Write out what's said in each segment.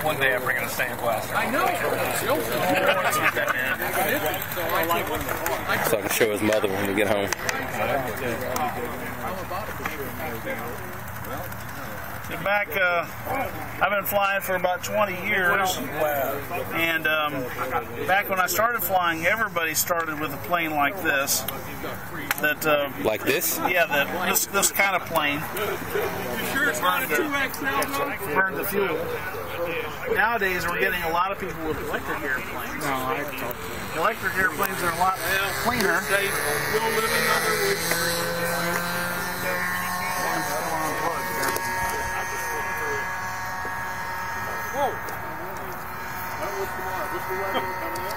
One day I'm bringing a sandblaster. I know. So I can show his mother when we get home. Back, I've been flying for about 20 years, and back when I started flying, everybody started with a plane like this. Like this? Yeah, this kind of plane. You sure it's not a 2X now, though? Burn the fuel. Nowadays, we're getting a lot of people with electric airplanes. Electric airplanes are a lot cleaner.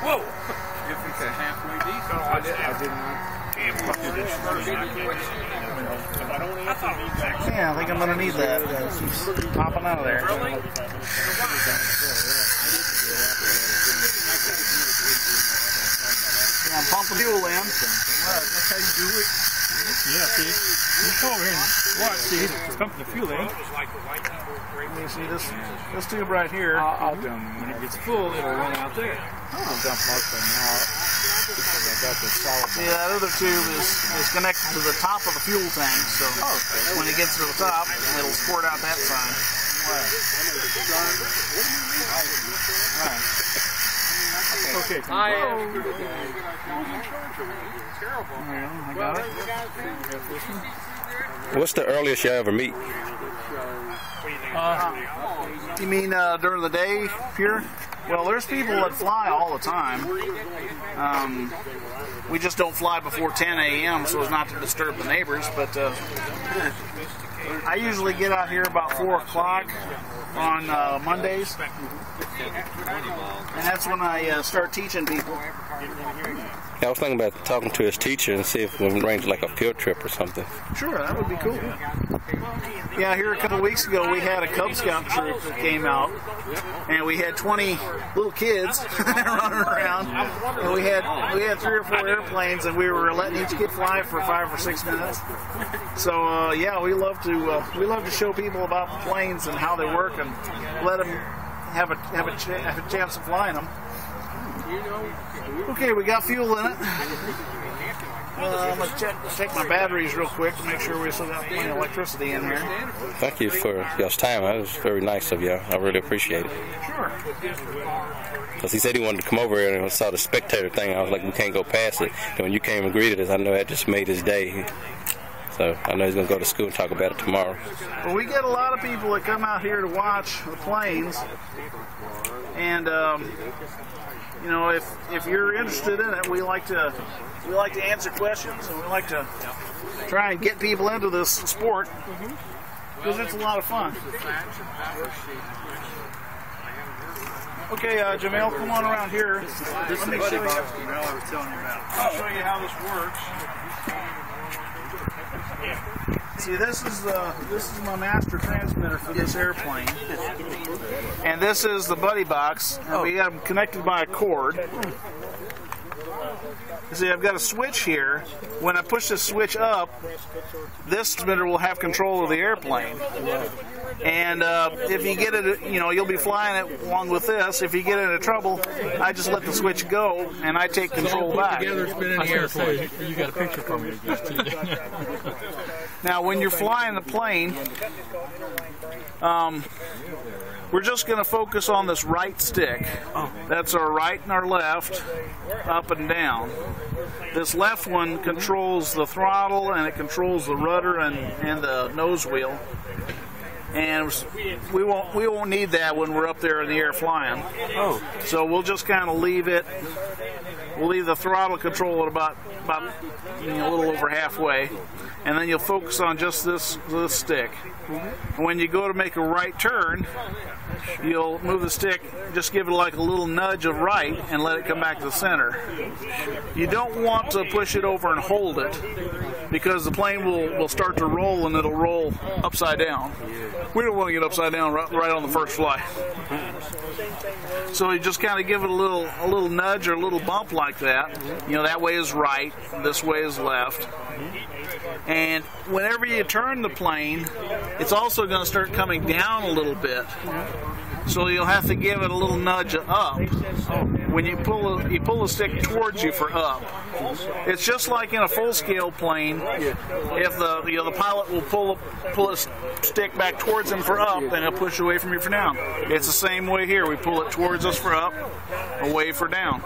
Whoa! You think a halfway decent? I didn't. Yeah, I think I'm going to need that. She's popping out of there. Really? Yeah, I'm pumping fuel in. That's how you do it. Yeah, see? You come over here and watch, see, it's pumping the fuel in. You see this tube right here. I'll dump when it gets full, it'll run out there. I'll dump most of them out because I got the solid. See, that other tube is connected to the top of the fuel tank, so when it gets to the top, it'll squirt out that side. Okay. I got it. What's the earliest you ever meet? You mean during the day here? Well, there's people that fly all the time. We just don't fly before 10 a.m. so as not to disturb the neighbors, but I usually get out here about 4 o'clock on Mondays, and that's when I start teaching people. Yeah, I was thinking about talking to his teacher and see if we can arrange like a field trip or something. Sure, that would be cool. Yeah, here a couple of weeks ago we had a Cub Scout troop that came out, and we had 20 little kids running around, and we had 3 or 4 airplanes, and we were letting each kid fly for 5 or 6 minutes. So yeah, we love to show people about the planes and how they work, and let them have a chance of flying them. Okay, we got fuel in it. I'm going to check my batteries real quick to make sure we still got plenty of electricity in here. Thank you for y'all's time. That was very nice of y'all. I really appreciate it. Sure. Because he said he wanted to come over here and saw the spectator thing. I was like, we can't go past it. And when you came and greeted us, I know that just made his day. So I know he's going to go to school and talk about it tomorrow. Well, we get a lot of people that come out here to watch the planes. And you know, if you're interested in it, we like to answer questions, and we like to try and get people into this sport because it's a lot of fun. Okay, Jameel, come on around here. Let me show you. I was telling you about. I'll show you how this works. See, this is my master transmitter for this airplane, and this is the buddy box, and we have them connected by a cord. You see, I've got a switch here. When I push this switch up, this transmitter will have control of the airplane. And if you get it, you know, you'll be flying it along with this. If you get into trouble, I just let the switch go, and I take control back. You got a picture from me. Now, when you're flying the plane, we're just going to focus on this right stick. That's our right and our left, up and down. This left one controls the throttle, and it controls the rudder and the nose wheel. And we won't need that when we're up there in the air flying. So we'll just kind of leave it. We'll leave the throttle control at about a little over halfway, and then you'll focus on just this stick. When you go to make a right turn, you'll move the stick, just give it like a little nudge of right, and let it come back to the center. You don't want to push it over and hold it, because the plane will start to roll, and it'll roll upside down. We don't want to get upside down right on the first fly. So you just kind of give it a little nudge or a little bump like that. You know, that way is right, this way is left. And whenever you turn the plane, it's also going to start coming down a little bit. So you'll have to give it a little nudge up when you pull the stick towards you for up. It's just like in a full-scale plane. If the pilot will pull a stick back towards him for up, and he'll push away from you for down. It's the same way here. We pull it towards us for up, away for down.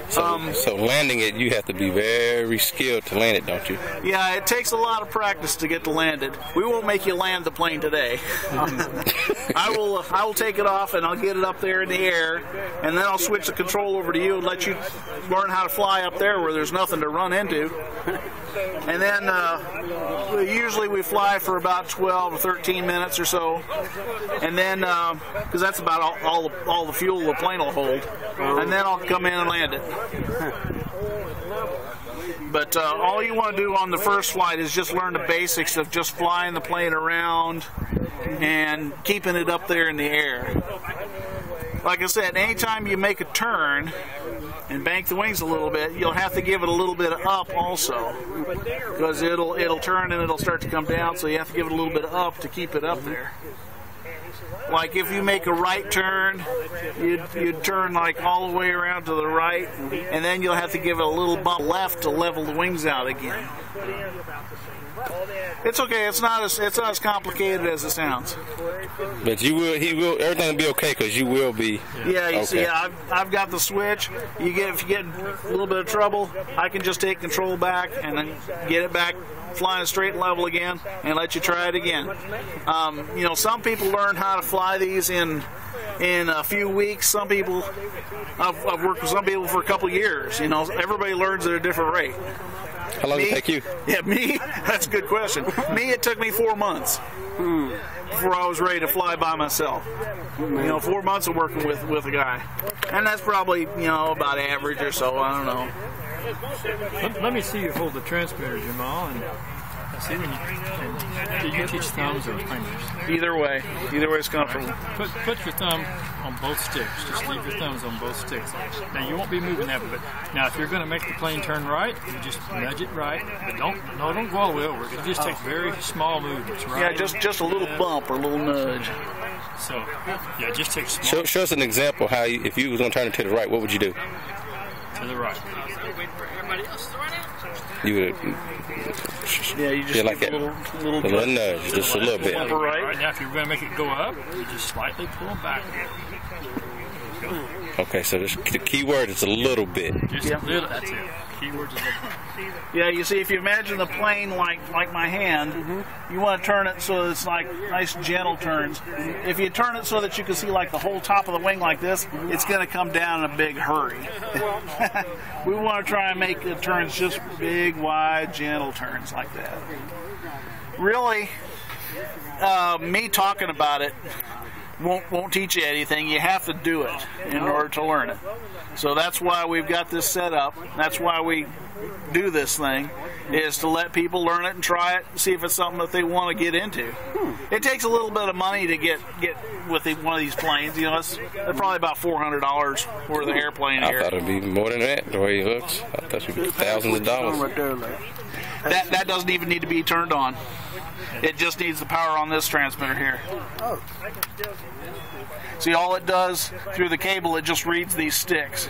So landing it, you have to be very skilled to land it, don't you? Yeah, it takes a lot of practice to get to land it. We won't make you land the plane today. I will take it off and I'll get it up there in the air, and then I'll switch the control over to you and let you learn how to fly up there where there's nothing to run into. And then usually we fly for about 12 or 13 minutes or so, and then because that's about all the fuel the plane will hold, and then I'll come in and land it. But all you want to do on the first flight is just learn the basics of just flying the plane around and keeping it up there in the air. Like I said, anytime you make a turn and bank the wings a little bit, you'll have to give it a little bit of up also, because it'll turn and it'll start to come down, so you have to give it a little bit of up to keep it up there. Like if you make a right turn, you'd turn like all the way around to the right, and then you'll have to give it a little bump left to level the wings out again. It's okay. It's not as complicated as it sounds. But he will. Everything will be okay because you will be. Yeah, you okay. see, I've got the switch. If you get a little bit of trouble, I can just take control back and then get it back flying straight and level again, and let you try it again. Some people learn how to fly these in a few weeks. Some people, I've worked with some people for a couple years. Everybody learns at a different rate. How long did it take you? Yeah, me? That's a good question. It took me 4 months before I was ready to fly by myself. 4 months of working with a guy. And that's probably, about average or so. I don't know. Let me see you hold the transmitter, Jamal, and see when you teach thumbs or fingers. Either way is comfortable. Put your thumb on both sticks. Just leave your thumbs on both sticks. Now you won't be moving that, but now if you're going to make the plane turn right, you just nudge it right. But don't go all the way over. It just takes very small movements, right? Yeah, just a little bump or a little nudge. So yeah, just take small. Show us an example how if you was going to turn it to the right, what would you do? To the right. You would. Yeah, you just like give a little nudge, just a little bit. Right. Now, if you're going to make it go up, you just slightly pull them back. Okay, so the key word is a little bit. Just a little. That's it. Key word is a little bit. Yeah, you see, if you imagine the plane like my hand, you want to turn it so it's like nice gentle turns. If you turn it so that you can see like the whole top of the wing like this, it's going to come down in a big hurry. We want to try and make the turns just big, wide, gentle turns like that. Really, me talking about it won't teach you anything. You have to do it in order to learn it. So that's why we've got this set up. That's why we do this thing, is to let people learn it and try it, see if it's something that they want to get into. It takes a little bit of money to get with one of these planes. They're probably about $400 worth of airplane here. I thought it'd be more than that, the way he looks. I thought it'd be thousands of dollars. That doesn't even need to be turned on. It just needs the power on this transmitter here. Oh. See, all it does through the cable, it just reads these sticks.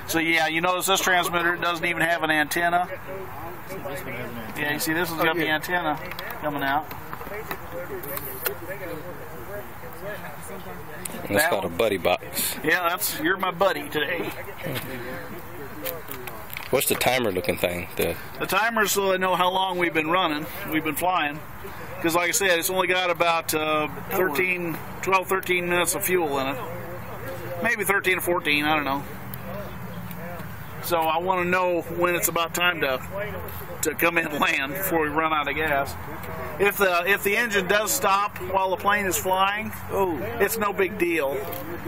So yeah, you notice this transmitter, it doesn't even have an antenna. Yeah, you see this has got the antenna coming out. That's called a buddy box. Yeah, you're my buddy today. What's the timer looking thing? The timer's so I know how long we've been running, we've been flying. Because like I said, it's only got about 12, 13 minutes of fuel in it. Maybe 13 or 14, I don't know. So I want to know when it's about time to come in and land before we run out of gas. If the engine does stop while the plane is flying, it's no big deal,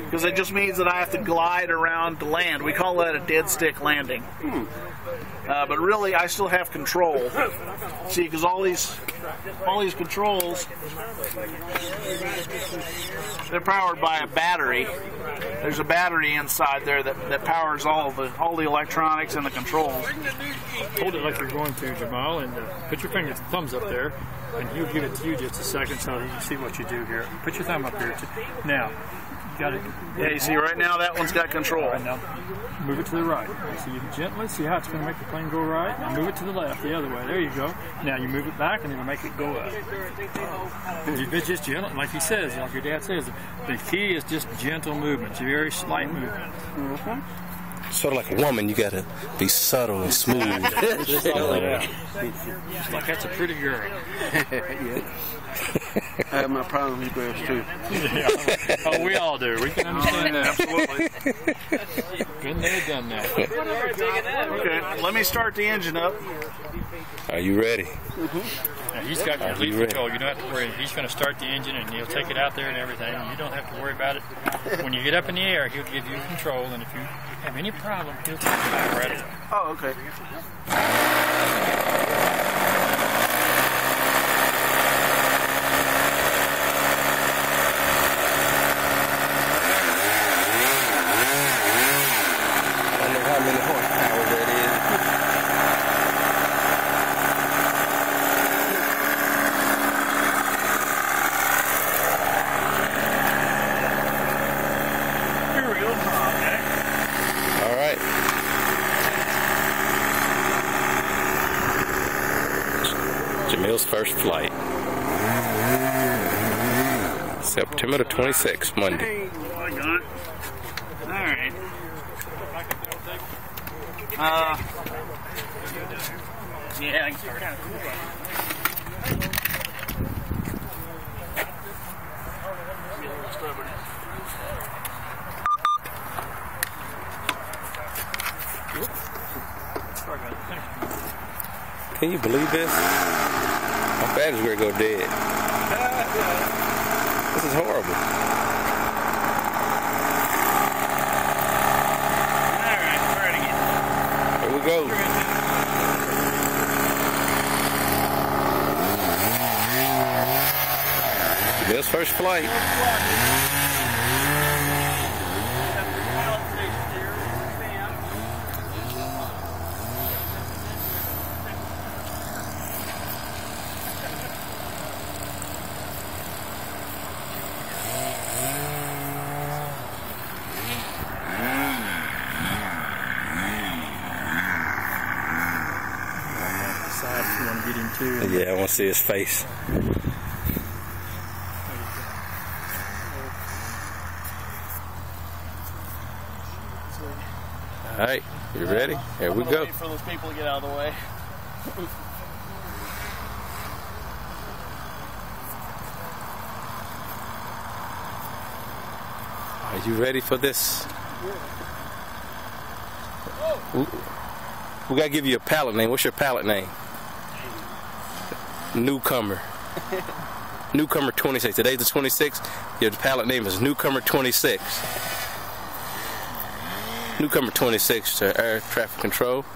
because it just means that I have to glide around to land. We call that a dead stick landing. But really, I still have control. See, because all these controls, they're powered by a battery. There's a battery inside there that powers all the electronics and the controls. Hold it like you're going to, Jamal, and put your thumbs up there, and he'll give it to you just a second so you can see what you do here. Put your thumb up here. Now, you got it. Yeah, you see right now that one's got control. All right, now move it to the right. So you gently see how it's going to make the plane go right. Now move it to the left, the other way. There you go. Now you move it back, and it'll make it go up. It's just gentle, like he says, like your dad says. The key is just gentle movements, very slight movement. Sort of like a woman, you gotta be subtle and smooth. Just like that's a pretty girl. I have my problems with girls too. Yeah. Oh, we all do. We can understand that. Absolutely. Been there, done that. Okay, let me start the engine up. Are you ready? Now, he's got complete control. You don't have to worry. He's going to start the engine, and he'll take it out there and everything. You don't have to worry about it. When you get up in the air, he'll give you control, and if you have any problem, he'll take you back right away. Oh, okay. Jameel's first flight. September the 26th, Monday. I got it. Alright. Yeah, I can start. Can you believe this? My battery's gonna go dead. This is horrible. Alright, ready. Here we go. Jameel's first flight. Yeah, I want to see his face. All right, you ready? Here we go. Wait for those people to get out of the way. Are you ready for this? We gotta give you a palette name. What's your palette name? Newcomer. Newcomer 26. Today's the 26th. Your palette name is Newcomer 26. Newcomer 26 to air traffic control.